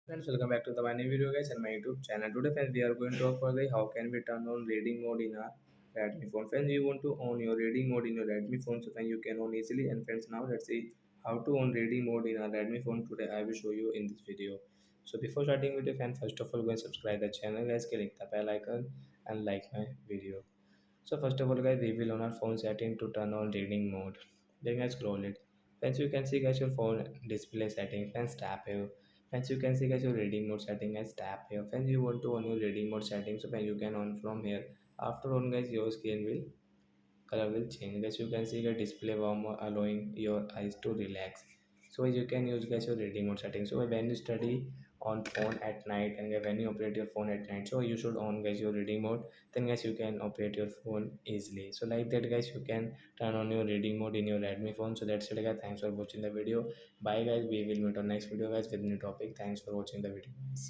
Friends, welcome back to the my new video guys and my YouTube channel. Today friends we are going to talk about how can we turn on reading mode in our Redmi phone. Friends, you want to on your reading mode in your Redmi phone so then you can on easily. And friends, now let's see how to on reading mode in our Redmi phone. Today I will show you in this video. So before starting video, friends, first of all go and subscribe the channel guys, click the bell icon and like my video. So first of all guys, we will on our phone setting to turn on reading mode. Then guys scroll it. Friends, you can see guys your phone display setting. Friends, tap here. Friends, you can see guys your reading mode setting. Guys, tap here. Friends, you want to on your reading mode setting, so then you can on from here. After on guys, your screen will color will change. Guys, you can see the display warm allowing your eyes to relax. So you can use guys your reading mode settings. So when you study on phone at night and when you operate your phone at night, so you should on guys your reading mode. Then guys you can operate your phone easily. So like that guys, you can turn on your reading mode in your Redmi phone. So that's it guys. Thanks for watching the video. Bye guys. We will meet on next video guys with new topic. Thanks for watching the video guys.